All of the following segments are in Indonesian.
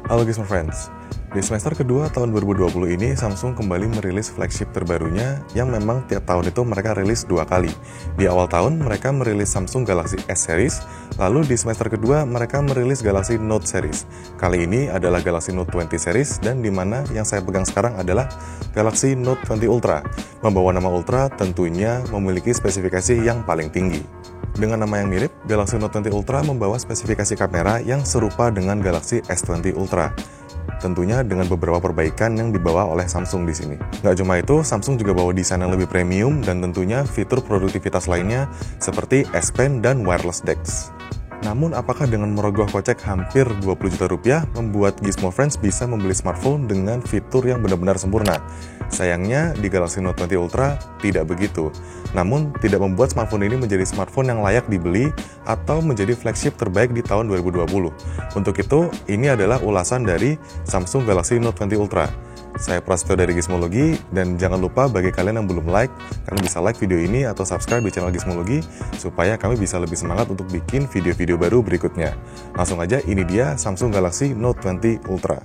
Halo Gizmo Friends, di semester kedua tahun 2020 ini Samsung kembali merilis flagship terbarunya yang memang tiap tahun itu mereka rilis 2 kali. Di awal tahun mereka merilis Samsung Galaxy S Series, lalu di semester kedua mereka merilis Galaxy Note Series. Kali ini adalah Galaxy Note 20 Series dan dimana yang saya pegang sekarang adalah Galaxy Note 20 Ultra. Membawa nama Ultra tentunya memiliki spesifikasi yang paling tinggi. Dengan nama yang mirip, Galaxy Note 20 Ultra membawa spesifikasi kamera yang serupa dengan Galaxy S20 Ultra. Tentunya dengan beberapa perbaikan yang dibawa oleh Samsung di sini. Nggak cuma itu, Samsung juga bawa desain yang lebih premium dan tentunya fitur produktivitas lainnya seperti S Pen dan wireless DeX. Namun apakah dengan merogoh kocek hampir 20 juta rupiah membuat Gizmo Friends bisa membeli smartphone dengan fitur yang benar-benar sempurna? Sayangnya di Galaxy Note 20 Ultra tidak begitu. Namun tidak membuat smartphone ini menjadi smartphone yang layak dibeli atau menjadi flagship terbaik di tahun 2020. Untuk itu, ini adalah ulasan dari Samsung Galaxy Note 20 Ultra. Saya Prasetyo dari Gizmologi, dan jangan lupa bagi kalian yang belum like, kalian bisa like video ini atau subscribe di channel Gizmologi supaya kami bisa lebih semangat untuk bikin video-video baru berikutnya. Langsung aja, ini dia Samsung Galaxy Note 20 Ultra.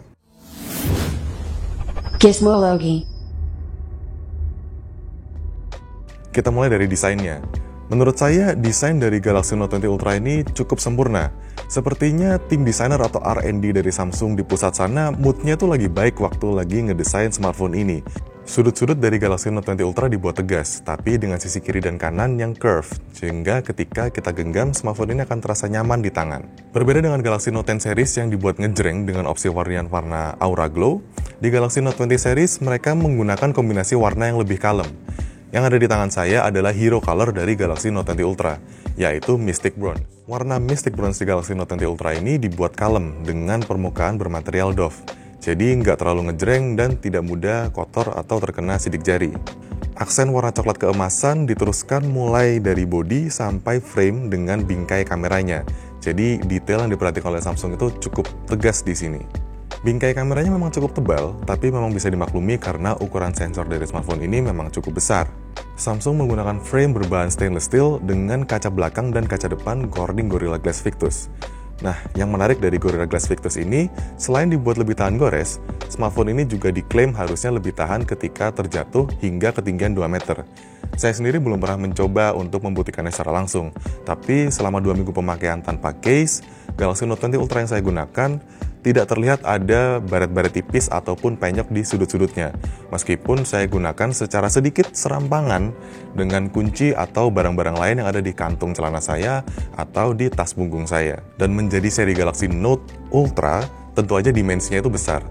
Gizmologi. Kita mulai dari desainnya. Menurut saya, desain dari Galaxy Note 20 Ultra ini cukup sempurna. Sepertinya tim desainer atau R&D dari Samsung di pusat sana moodnya tuh lagi baik waktu lagi ngedesain smartphone ini. Sudut-sudut dari Galaxy Note 20 Ultra dibuat tegas, tapi dengan sisi kiri dan kanan yang curve, sehingga ketika kita genggam, smartphone ini akan terasa nyaman di tangan. Berbeda dengan Galaxy Note 10 series yang dibuat ngejreng dengan opsi varian warna Aura Glow, di Galaxy Note 20 series mereka menggunakan kombinasi warna yang lebih kalem. Yang ada di tangan saya adalah hero color dari Galaxy Note 20 Ultra, yaitu Mystic Bronze. Warna Mystic Bronze di Galaxy Note 20 Ultra ini dibuat kalem dengan permukaan bermaterial doff, jadi nggak terlalu ngejreng dan tidak mudah kotor atau terkena sidik jari. Aksen warna coklat keemasan diteruskan mulai dari bodi sampai frame dengan bingkai kameranya, jadi detail yang diperhatikan oleh Samsung itu cukup tegas di sini. Bingkai kameranya memang cukup tebal, tapi memang bisa dimaklumi karena ukuran sensor dari smartphone ini memang cukup besar. Samsung menggunakan frame berbahan stainless steel dengan kaca belakang dan kaca depan Corning Gorilla Glass Victus. Nah, yang menarik dari Gorilla Glass Victus ini, selain dibuat lebih tahan gores, smartphone ini juga diklaim harusnya lebih tahan ketika terjatuh hingga ketinggian 2 meter. Saya sendiri belum pernah mencoba untuk membuktikannya secara langsung, tapi selama 2 minggu pemakaian tanpa case, Galaxy Note 20 Ultra yang saya gunakan, tidak terlihat ada baret-baret tipis ataupun penyok di sudut-sudutnya. Meskipun saya gunakan secara sedikit serampangan dengan kunci atau barang-barang lain yang ada di kantung celana saya atau di tas punggung saya. Dan menjadi seri Galaxy Note Ultra, tentu aja dimensinya itu besar.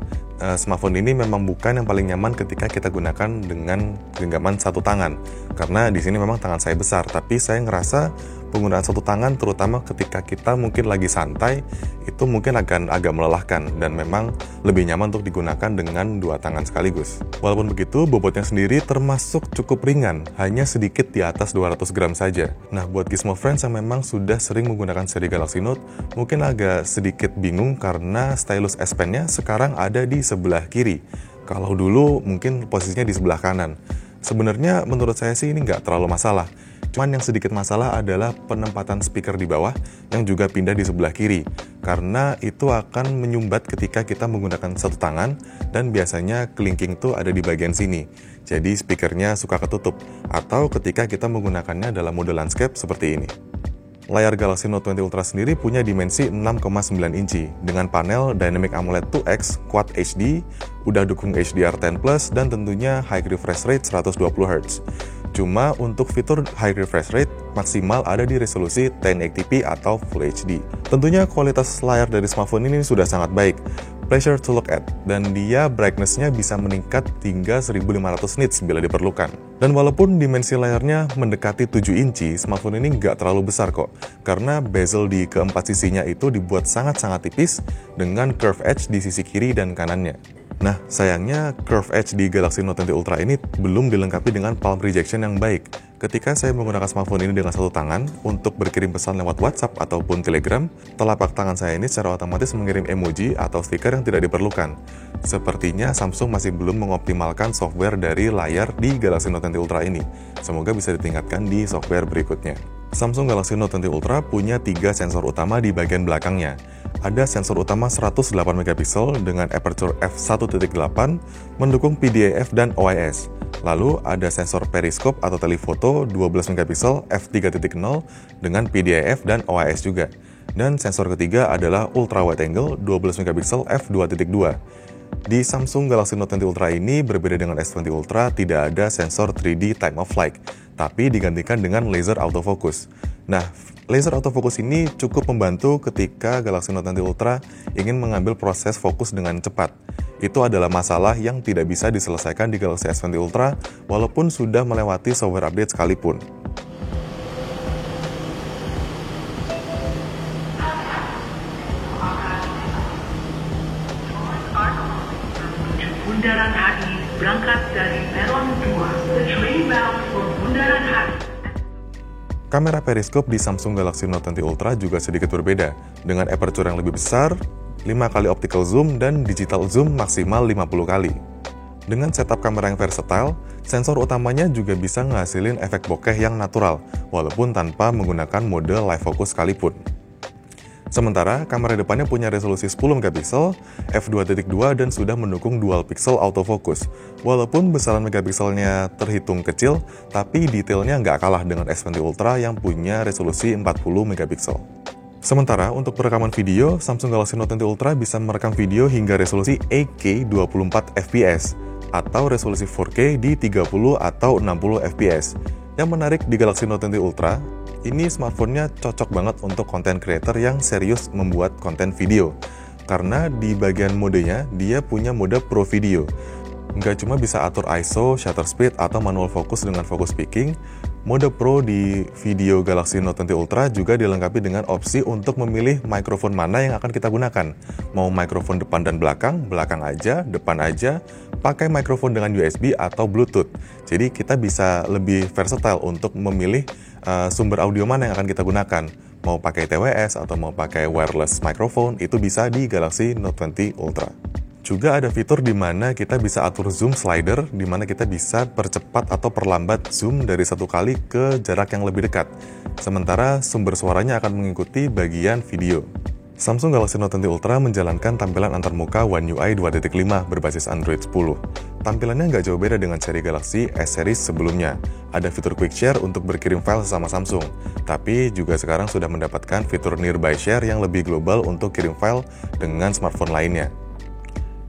Smartphone ini memang bukan yang paling nyaman ketika kita gunakan dengan genggaman satu tangan, karena di sini memang tangan saya besar, tapi saya ngerasa penggunaan satu tangan terutama ketika kita mungkin lagi santai itu mungkin akan agak melelahkan dan memang lebih nyaman untuk digunakan dengan 2 tangan sekaligus. Walaupun begitu, bobotnya sendiri termasuk cukup ringan, hanya sedikit di atas 200 gram saja. Nah, buat Gizmo Friends yang memang sudah sering menggunakan seri Galaxy Note, mungkin agak sedikit bingung karena stylus S Pen-nya sekarang ada di sebelah kiri. Kalau dulu mungkin posisinya di sebelah kanan. Sebenarnya menurut saya sih ini nggak terlalu masalah. Cuman yang sedikit masalah adalah penempatan speaker di bawah yang juga pindah di sebelah kiri. Karena itu akan menyumbat ketika kita menggunakan satu tangan dan biasanya kelingking itu ada di bagian sini. Jadi speakernya suka ketutup. Atau ketika kita menggunakannya dalam mode landscape seperti ini. Layar Galaxy Note 20 Ultra sendiri punya dimensi 6,9 inci dengan panel Dynamic AMOLED 2X Quad HD, udah dukung HDR10+, dan tentunya high refresh rate 120Hz. Cuma untuk fitur high refresh rate maksimal ada di resolusi 1080p atau Full HD. Tentunya kualitas layar dari smartphone ini sudah sangat baik, pleasure to look at, dan dia brightness-nya bisa meningkat hingga 1500 nits bila diperlukan. Dan walaupun dimensi layarnya mendekati 7 inci, smartphone ini nggak terlalu besar kok, karena bezel di keempat sisinya itu dibuat sangat-sangat tipis dengan curve edge di sisi kiri dan kanannya. Nah, sayangnya curve edge di Galaxy Note 20 Ultra ini belum dilengkapi dengan palm rejection yang baik. Ketika saya menggunakan smartphone ini dengan satu tangan untuk berkirim pesan lewat WhatsApp ataupun Telegram, telapak tangan saya ini secara otomatis mengirim emoji atau stiker yang tidak diperlukan. Sepertinya Samsung masih belum mengoptimalkan software dari layar di Galaxy Note 20 Ultra ini. Semoga bisa ditingkatkan di software berikutnya. Samsung Galaxy Note 20 Ultra punya 3 sensor utama di bagian belakangnya. Ada sensor utama 108 megapiksel dengan aperture f1.8 mendukung PDAF dan OIS. Lalu ada sensor periskop atau telefoto 12 megapiksel f3.0 dengan PDAF dan OIS juga. Dan sensor ketiga adalah ultra wide angle 12 megapiksel f2.2. Di Samsung Galaxy Note 20 Ultra ini berbeda dengan S20 Ultra, tidak ada sensor 3D time of flight, tapi digantikan dengan laser autofocus. Nah, laser autofocus ini cukup membantu ketika Galaxy Note 20 Ultra ingin mengambil proses fokus dengan cepat. Itu adalah masalah yang tidak bisa diselesaikan di Galaxy S20 Ultra walaupun sudah melewati software update sekalipun. Bundaran HI berangkat dari peron 2. The train bound for Bundaran HI. Kamera periskop di Samsung Galaxy Note 20 Ultra juga sedikit berbeda, dengan aperture yang lebih besar, 5 kali optical zoom, dan digital zoom maksimal 50 kali. Dengan setup kamera yang versatile, sensor utamanya juga bisa ngehasilin efek bokeh yang natural, walaupun tanpa menggunakan mode live focus sekalipun. Sementara, kamera depannya punya resolusi 10 megapiksel, f2.2 dan sudah mendukung dual pixel autofocus. Walaupun besaran megapikselnya terhitung kecil, tapi detailnya nggak kalah dengan S20 Ultra yang punya resolusi 40 megapiksel. Sementara, untuk perekaman video, Samsung Galaxy Note 20 Ultra bisa merekam video hingga resolusi 8K 24 fps, atau resolusi 4K di 30 atau 60 fps. Yang menarik di Galaxy Note 20 Ultra, ini smartphone-nya cocok banget untuk content creator yang serius membuat konten video. Karena di bagian modenya, dia punya mode Pro Video. Nggak cuma bisa atur ISO, shutter speed, atau manual focus dengan focus picking, mode Pro di video Galaxy Note 20 Ultra juga dilengkapi dengan opsi untuk memilih mikrofon mana yang akan kita gunakan. Mau mikrofon depan dan belakang, belakang aja, depan aja, pakai mikrofon dengan USB atau Bluetooth. Jadi kita bisa lebih versatile untuk memilih sumber audio mana yang akan kita gunakan. Mau pakai TWS atau mau pakai wireless microphone, itu bisa di Galaxy Note 20 Ultra. Juga ada fitur di mana kita bisa atur zoom slider, di mana kita bisa percepat atau perlambat zoom dari 1 kali ke jarak yang lebih dekat. Sementara sumber suaranya akan mengikuti bagian video. Samsung Galaxy Note 20 Ultra menjalankan tampilan antarmuka One UI 2.5 berbasis Android 10. Tampilannya nggak jauh beda dengan seri Galaxy S series sebelumnya. Ada fitur Quick Share untuk berkirim file sesama Samsung, tapi juga sekarang sudah mendapatkan fitur Nearby Share yang lebih global untuk kirim file dengan smartphone lainnya.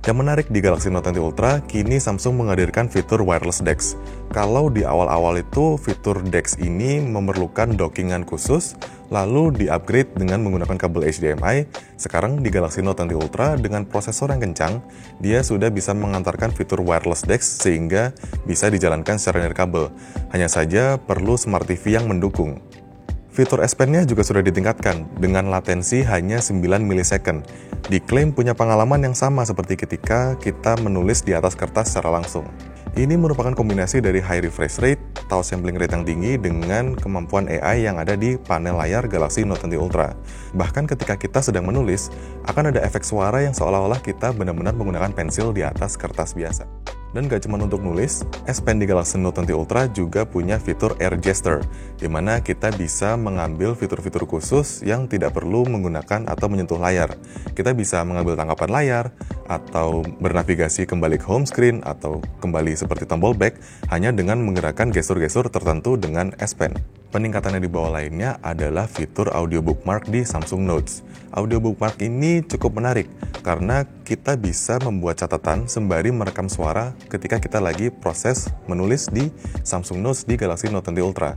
Yang menarik di Galaxy Note 20 Ultra, kini Samsung menghadirkan fitur wireless DeX. Kalau di awal-awal itu fitur DeX ini memerlukan dockingan khusus, lalu di-upgrade dengan menggunakan kabel HDMI, sekarang di Galaxy Note 20 Ultra dengan prosesor yang kencang, dia sudah bisa mengantarkan fitur wireless DeX sehingga bisa dijalankan secara nirkabel. Hanya saja perlu Smart TV yang mendukung. Fitur S Pen-nya juga sudah ditingkatkan dengan latensi hanya 9 millisecond. Diklaim punya pengalaman yang sama seperti ketika kita menulis di atas kertas secara langsung. Ini merupakan kombinasi dari high refresh rate, atau sampling rate yang tinggi dengan kemampuan AI yang ada di panel layar Galaxy Note 20 Ultra. Bahkan ketika kita sedang menulis, akan ada efek suara yang seolah-olah kita benar-benar menggunakan pensil di atas kertas biasa. Dan gak cuma untuk nulis, S Pen di Galaxy Note 20 Ultra juga punya fitur Air Gesture, di mana kita bisa mengambil fitur-fitur khusus yang tidak perlu menggunakan atau menyentuh layar. Kita bisa mengambil tangkapan layar, atau bernavigasi kembali ke home screen, atau kembali seperti tombol back, hanya dengan menggerakkan gestur-gestur tertentu dengan S Pen. Peningkatannya di bawah lainnya adalah fitur audio bookmark di Samsung Notes. Audio bookmark ini cukup menarik, karena kita bisa membuat catatan sembari merekam suara ketika kita lagi proses menulis di Samsung Notes di Galaxy Note 20 Ultra.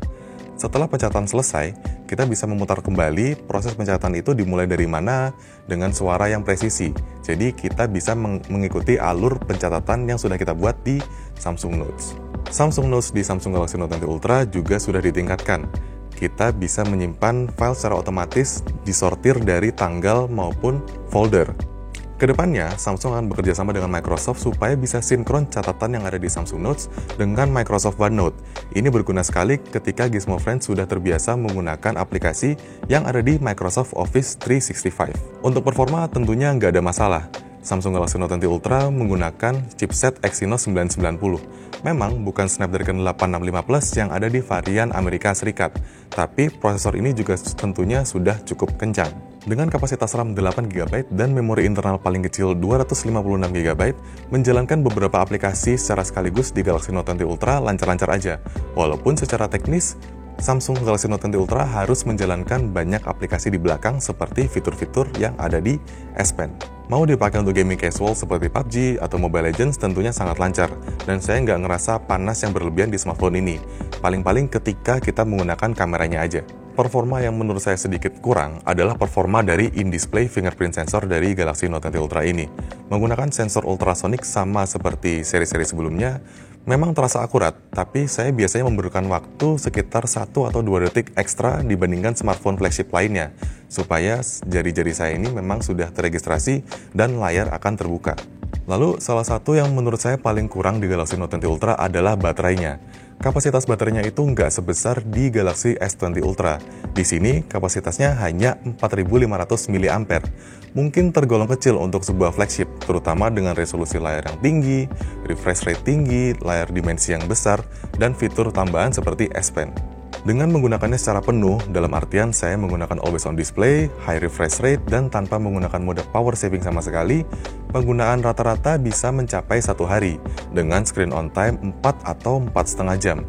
Setelah pencatatan selesai, kita bisa memutar kembali proses pencatatan itu dimulai dari mana dengan suara yang presisi. Jadi kita bisa mengikuti alur pencatatan yang sudah kita buat di Samsung Notes. Samsung Notes di Samsung Galaxy Note 20 Ultra juga sudah ditingkatkan. Kita bisa menyimpan file secara otomatis disortir dari tanggal maupun folder. Kedepannya, Samsung akan bekerja sama dengan Microsoft supaya bisa sinkron catatan yang ada di Samsung Notes dengan Microsoft OneNote. Ini berguna sekali ketika Gizmo Friends sudah terbiasa menggunakan aplikasi yang ada di Microsoft Office 365. Untuk performa tentunya nggak ada masalah. Samsung Galaxy Note 20 Ultra menggunakan chipset Exynos 990. Memang bukan Snapdragon 865 Plus yang ada di varian Amerika Serikat, tapi prosesor ini juga tentunya sudah cukup kencang. Dengan kapasitas RAM 8GB dan memori internal paling kecil 256GB, menjalankan beberapa aplikasi secara sekaligus di Galaxy Note 20 Ultra lancar-lancar aja. Walaupun secara teknis, Samsung Galaxy Note 20 Ultra harus menjalankan banyak aplikasi di belakang seperti fitur-fitur yang ada di S Pen. Mau dipakai untuk gaming casual seperti PUBG atau Mobile Legends tentunya sangat lancar, dan saya nggak ngerasa panas yang berlebihan di smartphone ini. Paling-paling ketika kita menggunakan kameranya aja. Performa yang menurut saya sedikit kurang adalah performa dari in-display fingerprint sensor dari Galaxy Note 20 Ultra ini. Menggunakan sensor ultrasonic sama seperti seri-seri sebelumnya, memang terasa akurat, tapi saya biasanya memerlukan waktu sekitar 1 atau 2 detik ekstra dibandingkan smartphone flagship lainnya, supaya jari-jari saya ini memang sudah terregistrasi dan layar akan terbuka. Lalu, salah satu yang menurut saya paling kurang di Galaxy Note 20 Ultra adalah baterainya. Kapasitas baterainya itu nggak sebesar di Galaxy S20 Ultra. Di sini, kapasitasnya hanya 4500 mAh. Mungkin tergolong kecil untuk sebuah flagship, terutama dengan resolusi layar yang tinggi, refresh rate tinggi, layar dimensi yang besar, dan fitur tambahan seperti S Pen. Dengan menggunakannya secara penuh, dalam artian saya menggunakan always on display, high refresh rate, dan tanpa menggunakan mode power saving sama sekali, penggunaan rata-rata bisa mencapai 1 hari, dengan screen on time 4 atau 4,5 jam.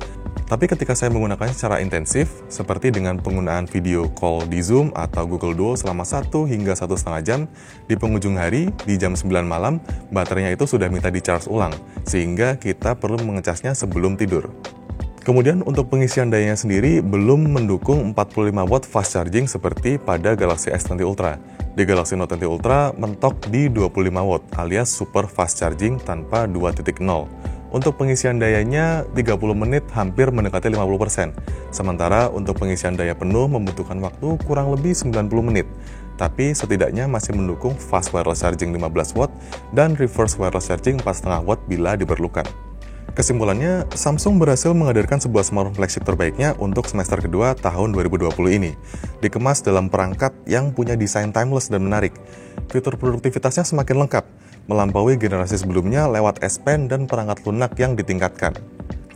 Tapi ketika saya menggunakannya secara intensif, seperti dengan penggunaan video call di Zoom atau Google Duo selama 1 hingga 1,5 jam, di penghujung hari, di jam 9 malam, baterainya itu sudah minta di-charge ulang, sehingga kita perlu mengecasnya sebelum tidur. Kemudian untuk pengisian dayanya sendiri belum mendukung 45 watt fast charging seperti pada Galaxy S20 Ultra. Di Galaxy Note 20 Ultra mentok di 25 watt alias super fast charging tanpa 2.0. Untuk pengisian dayanya 30 menit hampir mendekati 50%. Sementara untuk pengisian daya penuh membutuhkan waktu kurang lebih 90 menit. Tapi setidaknya masih mendukung fast wireless charging 15 watt dan reverse wireless charging 4,5 watt bila diperlukan. Kesimpulannya, Samsung berhasil menghadirkan sebuah smartphone flagship terbaiknya untuk semester kedua tahun 2020 ini. Dikemas dalam perangkat yang punya desain timeless dan menarik. Fitur produktivitasnya semakin lengkap, melampaui generasi sebelumnya lewat S Pen dan perangkat lunak yang ditingkatkan.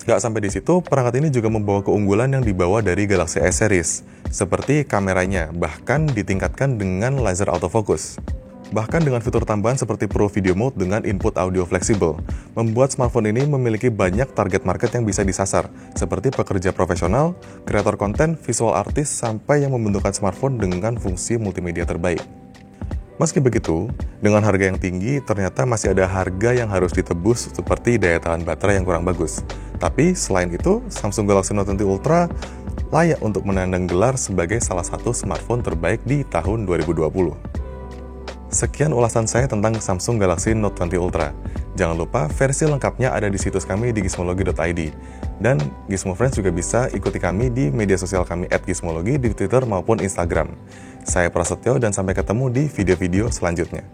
Gak sampai di situ, perangkat ini juga membawa keunggulan yang dibawa dari Galaxy S Series, seperti kameranya, bahkan ditingkatkan dengan laser autofocus. Bahkan dengan fitur tambahan seperti Pro Video Mode dengan input audio fleksibel, membuat smartphone ini memiliki banyak target market yang bisa disasar, seperti pekerja profesional, kreator konten, visual artist, sampai yang membentukkan smartphone dengan fungsi multimedia terbaik. Meski begitu, dengan harga yang tinggi, ternyata masih ada harga yang harus ditebus seperti daya tahan baterai yang kurang bagus. Tapi selain itu, Samsung Galaxy Note 20 Ultra layak untuk menandang gelar sebagai salah satu smartphone terbaik di tahun 2020. Sekian ulasan saya tentang Samsung Galaxy Note 20 Ultra. Jangan lupa versi lengkapnya ada di situs kami di gizmologi.id. Dan Gizmo Friends juga bisa ikuti kami di media sosial kami @gizmologi di Twitter maupun Instagram. Saya Prasetyo dan sampai ketemu di video-video selanjutnya.